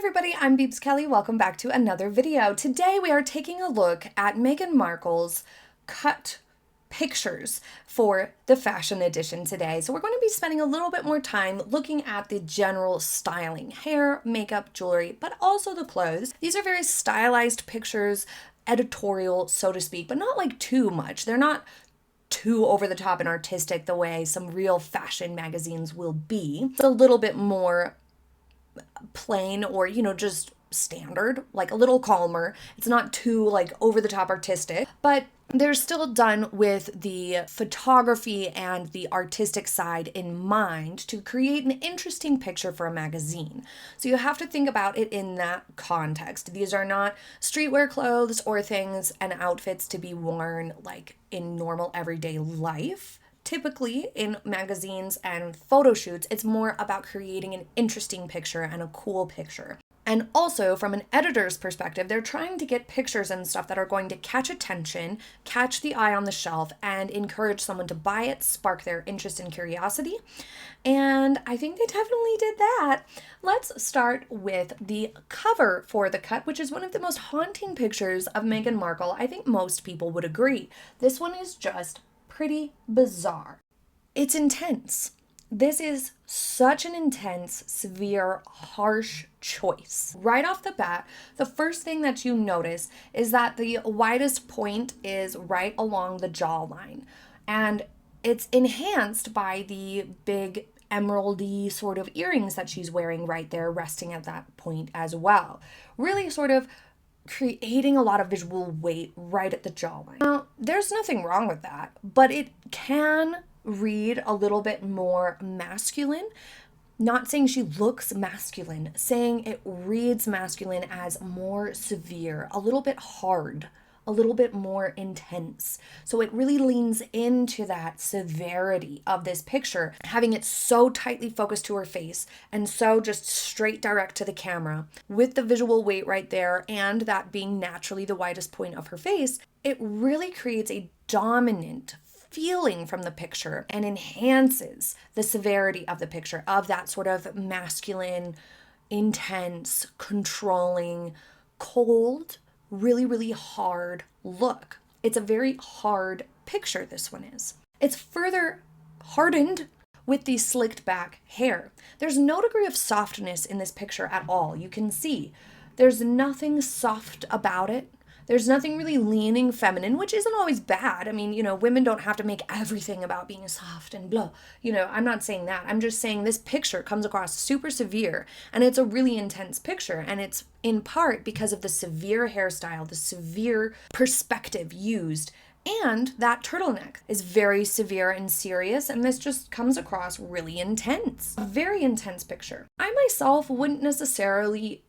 everybody, I'm Beebs Kelley. Welcome back to another video. Today we are taking a look at Meghan Markle's cut pictures for the fashion edition today. So we're going to be spending a little bit more time looking at the general styling, hair, makeup, jewelry, but also the clothes. These are very stylized pictures, editorial, so to speak, but not like too much. They're not too over the top and artistic the way some real fashion magazines will be. It's a little bit more plain or, just standard, like a little calmer. It's not too like over the top artistic, but they're still done with the photography and the artistic side in mind to create an interesting picture for a magazine. So you have to think about it in that context. These are not streetwear clothes or things and outfits to be worn like in normal everyday life. Typically in magazines and photo shoots, it's more about creating an interesting picture and a cool picture. And also from an editor's perspective, they're trying to get pictures and stuff that are going to catch attention, catch the eye on the shelf, and encourage someone to buy it, spark their interest and curiosity. And I think they definitely did that. Let's start with the cover for the cut, which is one of the most haunting pictures of Meghan Markle. I think most people would agree. This one is just pretty bizarre. It's intense. This is such an intense, severe, harsh choice. Right off the bat, the first thing that you notice is that the widest point is right along the jawline. And it's enhanced by the big emeraldy sort of earrings that she's wearing right there, resting at that point as well. Really sort of creating a lot of visual weight right at the jawline. Now, there's nothing wrong with that, but it can read a little bit more masculine. Not saying she looks masculine, saying it reads masculine as more severe, a little bit hard, a little bit more intense. So it really leans into that severity of this picture, having it so tightly focused to her face and so just straight direct to the camera with the visual weight right there, and that being naturally the widest point of her face. It really creates a dominant feeling from the picture and enhances the severity of the picture, of that sort of masculine, intense, controlling, cold, really, really hard look. It's a very hard picture, this one is. It's further hardened with the slicked back hair. There's no degree of softness in this picture at all. You can see there's nothing soft about it. There's nothing really leaning feminine, which isn't always bad. I mean, women don't have to make everything about being soft and blah. I'm not saying that. I'm just saying this picture comes across super severe, and it's a really intense picture. And it's in part because of the severe hairstyle, the severe perspective used, and that turtleneck is very severe and serious, and this just comes across really intense. A very intense picture. I myself wouldn't necessarily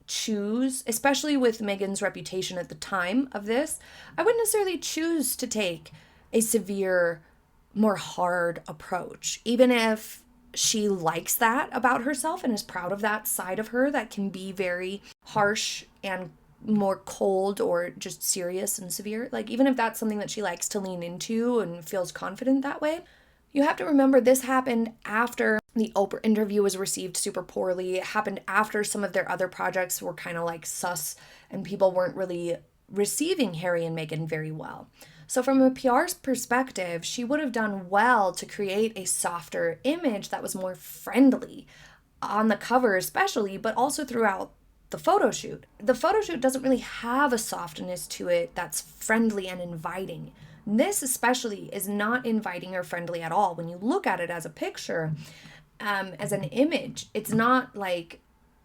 choose, especially with Meghan's reputation at the time of this, I wouldn't necessarily choose to take a severe, more hard approach, even if she likes that about herself and is proud of that side of her that can be very harsh and more cold or just serious and severe. Like, even if that's something that she likes to lean into and feels confident that way, you have to remember this happened after the Oprah interview was received super poorly. It happened after some of their other projects were kind of like sus and people weren't really receiving Harry and Meghan very well. So from a PR's perspective, she would have done well to create a softer image that was more friendly on the cover especially, but also throughout the photo shoot. The photo shoot doesn't really have a softness to it that's friendly and inviting. This especially is not inviting or friendly at all. When you look at it as a picture, as an image, it's not like,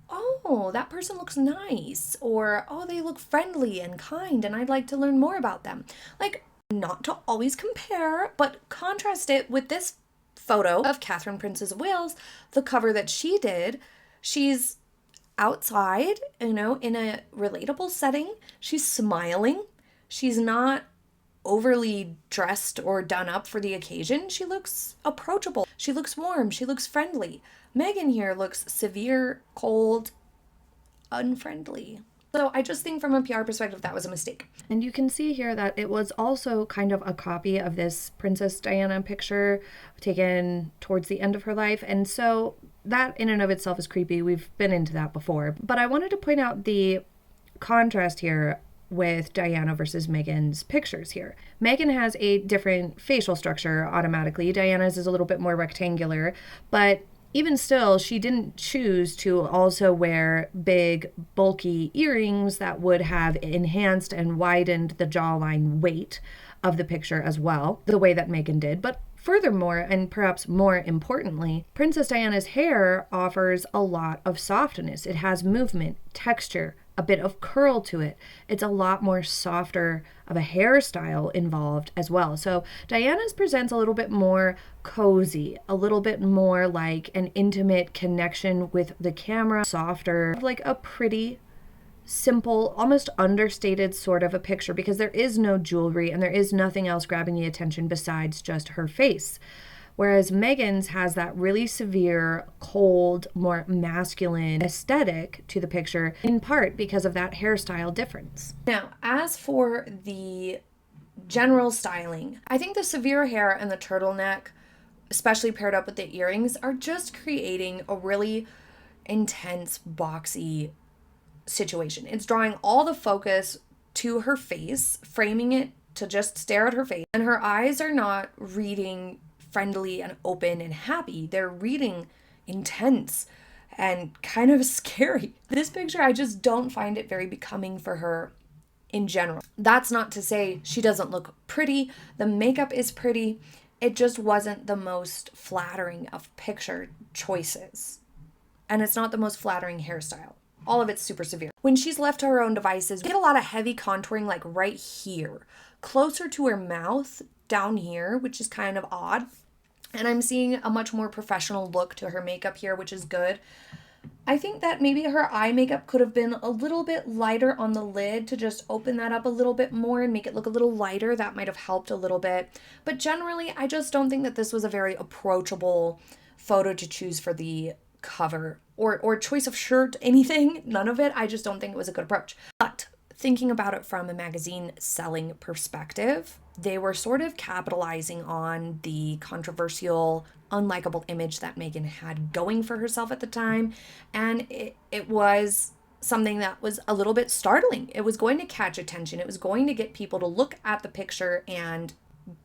oh, that person looks nice, or, oh, they look friendly and kind, and I'd like to learn more about them. Like, not to always compare, but contrast it with this photo of Catherine, Princess of Wales, the cover that she did. She's outside, in a relatable setting. She's smiling. She's not overly dressed or done up for the occasion. She looks approachable. She looks warm. She looks friendly. Meghan here looks severe, cold, unfriendly. So I just think from a PR perspective, that was a mistake. And you can see here that it was also kind of a copy of this Princess Diana picture taken towards the end of her life. And so that in and of itself is creepy. We've been into that before. But I wanted to point out the contrast here with Diana versus Meghan's pictures here. Meghan has a different facial structure automatically. Diana's is a little bit more rectangular, but even still, she didn't choose to also wear big, bulky earrings that would have enhanced and widened the jawline weight of the picture as well, the way that Meghan did. But furthermore, and perhaps more importantly, Princess Diana's hair offers a lot of softness. It has movement, texture, a bit of curl to it. It's a lot more softer of a hairstyle involved as well. So Diana's presents a little bit more cozy, a little bit more like an intimate connection with the camera, softer, like a pretty simple, almost understated sort of a picture, because there is no jewelry and there is nothing else grabbing the attention besides just her face. Whereas Meghan's has that really severe, cold, more masculine aesthetic to the picture, in part because of that hairstyle difference. Now, as for the general styling, I think the severe hair and the turtleneck, especially paired up with the earrings, are just creating a really intense, boxy situation. It's drawing all the focus to her face, framing it to just stare at her face, and her eyes are not reading friendly and open and happy. They're reading intense and kind of scary. This picture, I just don't find it very becoming for her in general. That's not to say she doesn't look pretty. The makeup is pretty. It just wasn't the most flattering of picture choices. And it's not the most flattering hairstyle. All of it's super severe. When she's left to her own devices, we get a lot of heavy contouring like right here, closer to her mouth, down here, which is kind of odd. And I'm seeing a much more professional look to her makeup here, which is good. I think that maybe her eye makeup could have been a little bit lighter on the lid to just open that up a little bit more and make it look a little lighter. That might have helped a little bit. But generally, I just don't think that this was a very approachable photo to choose for the cover or choice of shirt, anything, none of it. I just don't think it was a good approach. But thinking about it from a magazine selling perspective, they were sort of capitalizing on the controversial, unlikable image that Meghan had going for herself at the time. And it was something that was a little bit startling. It was going to catch attention. It was going to get people to look at the picture and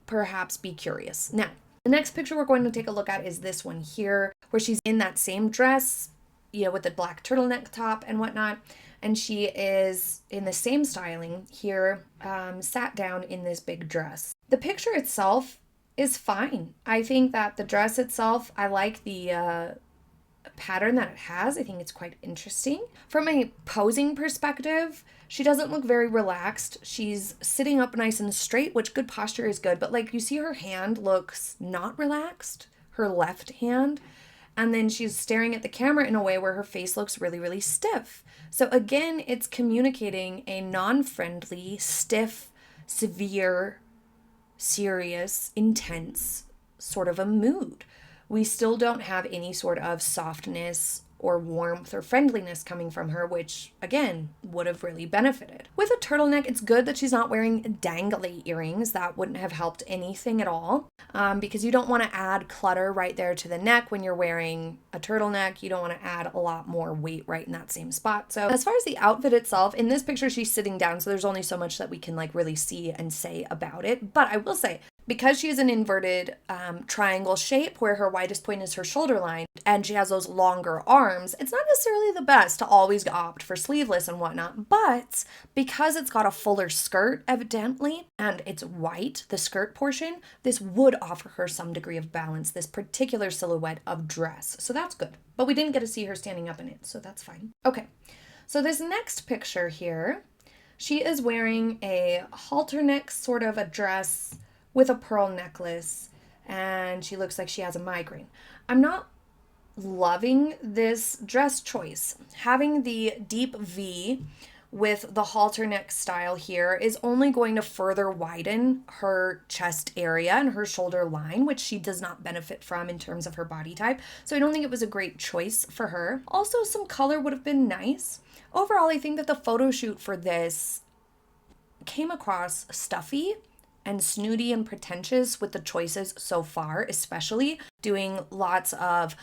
perhaps be curious. Now, the next picture we're going to take a look at is this one here, where she's in that same dress, with the black turtleneck top and whatnot. And she is in the same styling here, sat down in this big dress. The picture itself is fine. I think that the dress itself, I like the pattern that it has. I think it's quite interesting. From a posing perspective, she doesn't look very relaxed. She's sitting up nice and straight, which good posture is good. But like you see her hand looks not relaxed, her left hand. And then she's staring at the camera in a way where her face looks really, really stiff. So again, it's communicating a non-friendly, stiff, severe, serious, intense sort of a mood. We still don't have any sort of softness or warmth or friendliness coming from her, which again would have really benefited. With a turtleneck, it's good that she's not wearing dangly earrings. That wouldn't have helped anything at all, because you don't want to add clutter right there to the neck when you're wearing a turtleneck. You don't want to add a lot more weight right in that same spot. So as far as the outfit itself, in this picture she's sitting down, so there's only so much that we can like really see and say about it. But I will say, because she is an inverted triangle shape where her widest point is her shoulder line and she has those longer arms, it's not necessarily the best to always opt for sleeveless and whatnot. But because it's got a fuller skirt, evidently, and it's white, the skirt portion, this would offer her some degree of balance, this particular silhouette of dress. So that's good. But we didn't get to see her standing up in it, so that's fine. Okay, so this next picture here, she is wearing a halterneck sort of a dress with a pearl necklace, and she looks like she has a migraine. I'm not loving this dress choice. Having the deep V with the halter neck style here is only going to further widen her chest area and her shoulder line, which she does not benefit from in terms of her body type. So I don't think it was a great choice for her. Also, some color would have been nice. Overall, I think that the photo shoot for this came across stuffy and snooty and pretentious with the choices so far, especially doing lots of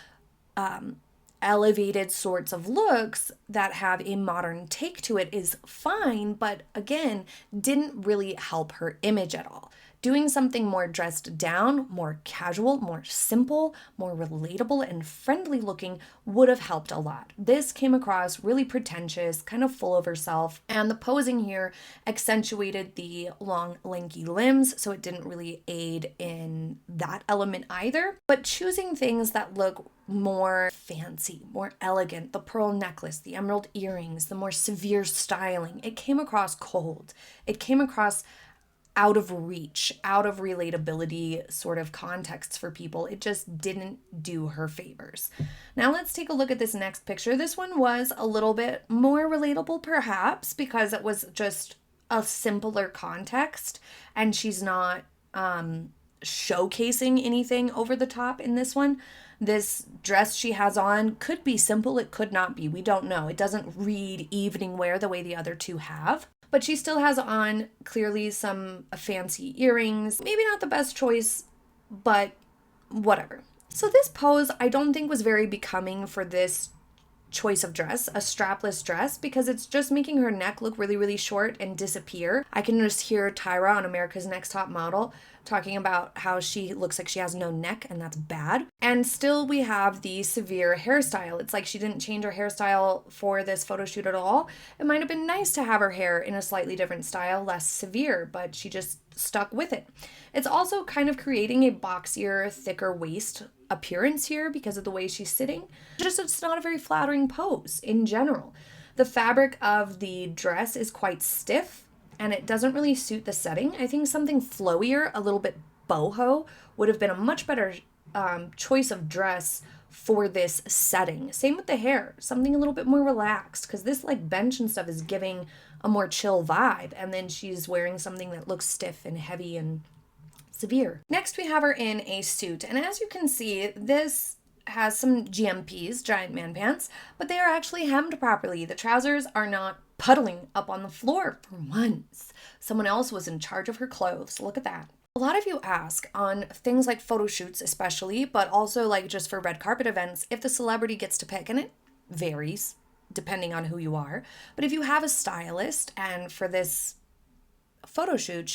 elevated sorts of looks that have a modern take to it is fine, but again, didn't really help her image at all. Doing something more dressed down, more casual, more simple, more relatable and friendly looking would have helped a lot. This came across really pretentious, kind of full of herself, and the posing here accentuated the long, lanky limbs, so it didn't really aid in that element either. But choosing things that look more fancy, more elegant, the pearl necklace, the emerald earrings, the more severe styling, it came across cold. It came across out of reach, out of relatability sort of contexts for people. It just didn't do her favors. Now let's take a look at this next picture. This one was a little bit more relatable perhaps because it was just a simpler context and she's not showcasing anything over the top in this one. This dress she has on could be simple, it could not be. We don't know. It doesn't read evening wear the way the other two have. But she still has on clearly some fancy earrings. Maybe not the best choice, but whatever. So this pose I don't think was very becoming for this choice of dress, a strapless dress, because it's just making her neck look really, really short and disappear. I can just hear Tyra on America's Next Top Model talking about how she looks like she has no neck, and that's bad. And still we have the severe hairstyle. It's like she didn't change her hairstyle for this photo shoot at all. It might have been nice to have her hair in a slightly different style, less severe, but she just stuck with it. It's also kind of creating a boxier, thicker waist appearance here because of the way she's sitting. Just it's not a very flattering pose in general. The fabric of the dress is quite stiff and it doesn't really suit the setting. I think something flowier, a little bit boho, would have been a much better choice of dress for this setting. Same with the hair, something a little bit more relaxed, because this like bench and stuff is giving a more chill vibe, and then she's wearing something that looks stiff and heavy and severe. Next we have her in a suit, and as you can see, this has some GMPs, giant man pants, but they are actually hemmed properly. The trousers are not puddling up on the floor for once. Someone else was in charge of her clothes. Look at that. A lot of you ask on things like photo shoots especially, but also like just for red carpet events, if the celebrity gets to pick, and it varies depending on who you are, but if you have a stylist, and for this photo shoot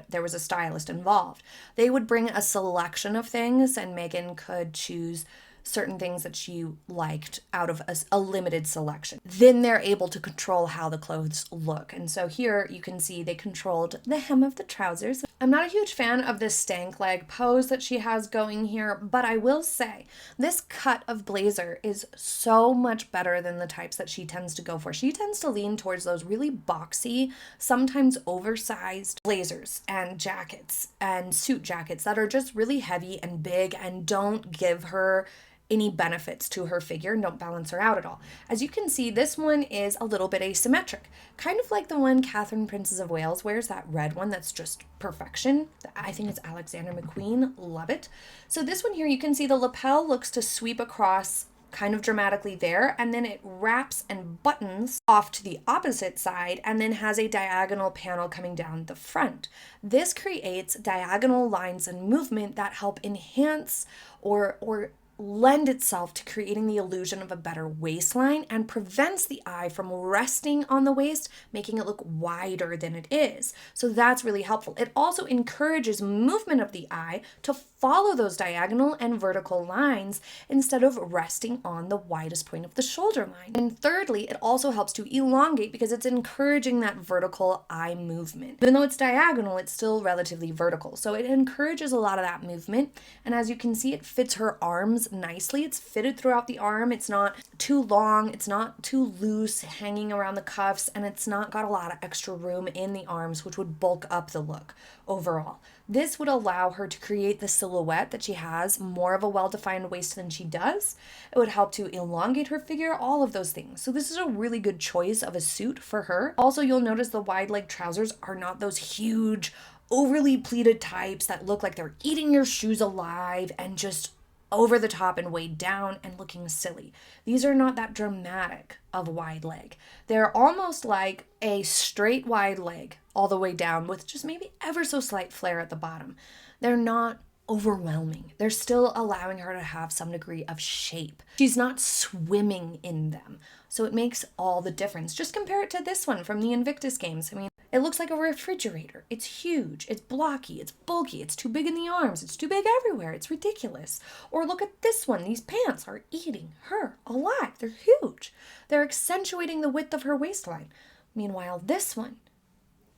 there was a stylist involved, they would bring a selection of things and Meghan could choose certain things that she liked out of a limited selection. Then they're able to control how the clothes look. And so here you can see they controlled the hem of the trousers. I'm not a huge fan of this stank leg pose that she has going here, but I will say this cut of blazer is so much better than the types that she tends to go for. She tends to lean towards those really boxy, sometimes oversized blazers and jackets and suit jackets that are just really heavy and big and don't give her any benefits to her figure and don't balance her out at all. As you can see, this one is a little bit asymmetric, kind of like the one Catherine Princess of Wales wears, that red one that's just perfection. I think it's Alexander McQueen. Love it. So this one here, you can see the lapel looks to sweep across kind of dramatically there, and then it wraps and buttons off to the opposite side and then has a diagonal panel coming down the front. This creates diagonal lines and movement that help enhance or lend itself to creating the illusion of a better waistline and prevents the eye from resting on the waist, making it look wider than it is. So that's really helpful. It also encourages movement of the eye to follow those diagonal and vertical lines instead of resting on the widest point of the shoulder line. And thirdly, it also helps to elongate because it's encouraging that vertical eye movement. Even though it's diagonal, it's still relatively vertical. So it encourages a lot of that movement. And as you can see, it fits her arms nicely. It's fitted throughout the arm. It's not too long. It's not too loose hanging around the cuffs, and it's not got a lot of extra room in the arms, which would bulk up the look overall. This would allow her to create the silhouette that she has, more of a well-defined waist than she does. It would help to elongate her figure, all of those things. So this is a really good choice of a suit for her. Also, you'll notice the wide leg trousers are not those huge, overly pleated types that look like they're eating your shoes alive and just over the top and weighed down and looking silly. These are not that dramatic of wide leg. They're almost like a straight wide leg all the way down with just maybe ever so slight flare at the bottom. They're not overwhelming. They're still allowing her to have some degree of shape. She's not swimming in them. So it makes all the difference. Just compare it to this one from the Invictus Games. I mean, it looks like a refrigerator. It's huge, it's blocky, it's bulky, it's too big in the arms, it's too big everywhere, it's ridiculous. Or look at this one. These pants are eating her alive. They're huge. They're accentuating the width of her waistline. Meanwhile, this one,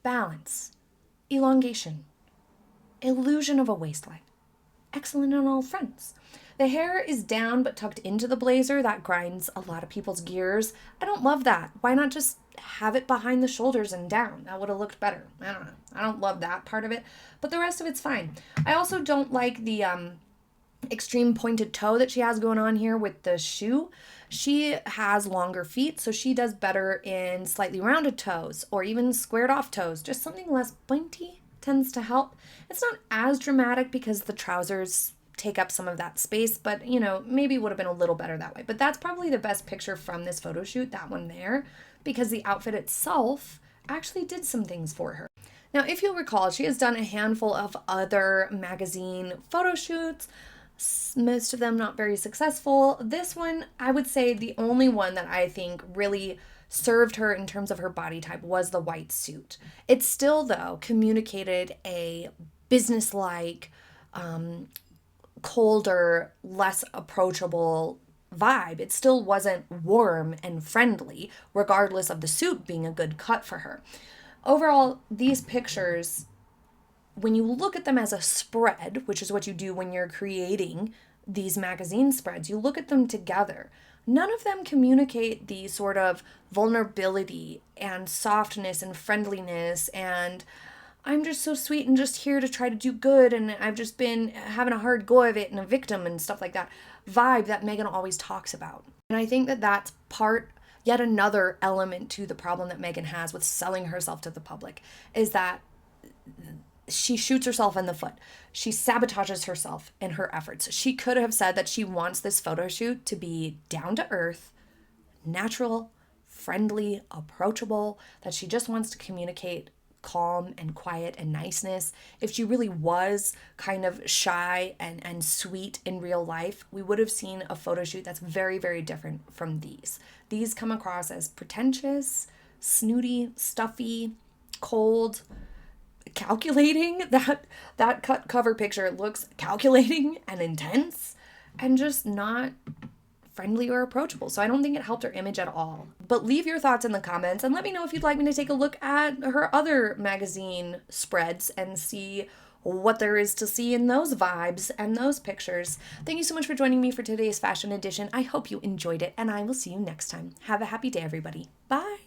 balance, elongation, illusion of a waistline. Excellent on all fronts. The hair is down but tucked into the blazer. That grinds a lot of people's gears. I don't love that. Why not just have it behind the shoulders and down? That would have looked better. I don't know. I don't love that part of it, but the rest of it's fine. I also don't like the extreme pointed toe that she has going on here with the shoe. She has longer feet, so she does better in slightly rounded toes or even squared off toes. Just something less pointy tends to help. It's not as dramatic because the trousers take up some of that space, but you know, maybe it would have been a little better that way. But that's probably the best picture from this photo shoot, that one there, because the outfit itself actually did some things for her. Now, if you'll recall, she has done a handful of other magazine photo shoots, most of them not very successful. This one, I would say the only one that I think really served her in terms of her body type was the white suit. It still, though, communicated a businesslike, colder, less approachable vibe. It still wasn't warm and friendly, regardless of the suit being a good cut for her. Overall, these pictures, when you look at them as a spread, which is what you do when you're creating these magazine spreads, you look at them together. None of them communicate the sort of vulnerability and softness and friendliness and I'm just so sweet and just here to try to do good and I've just been having a hard go of it and a victim and stuff like that vibe that Meghan always talks about. And I think that that's yet another element to the problem that Meghan has with selling herself to the public is that she shoots herself in the foot. She sabotages herself in her efforts. She could have said that she wants this photo shoot to be down to earth, natural, friendly, approachable, that she just wants to communicate calm and quiet and niceness. If she really was kind of shy and sweet in real life, we would have seen a photo shoot that's very, very different from these. These come across as pretentious, snooty, stuffy, cold, calculating. That cut cover picture looks calculating and intense and just not friendly or approachable. So I don't think it helped her image at all. But leave your thoughts in the comments and let me know if you'd like me to take a look at her other magazine spreads and see what there is to see in those vibes and those pictures. Thank you so much for joining me for today's fashion edition. I hope you enjoyed it and I will see you next time. Have a happy day, everybody. Bye.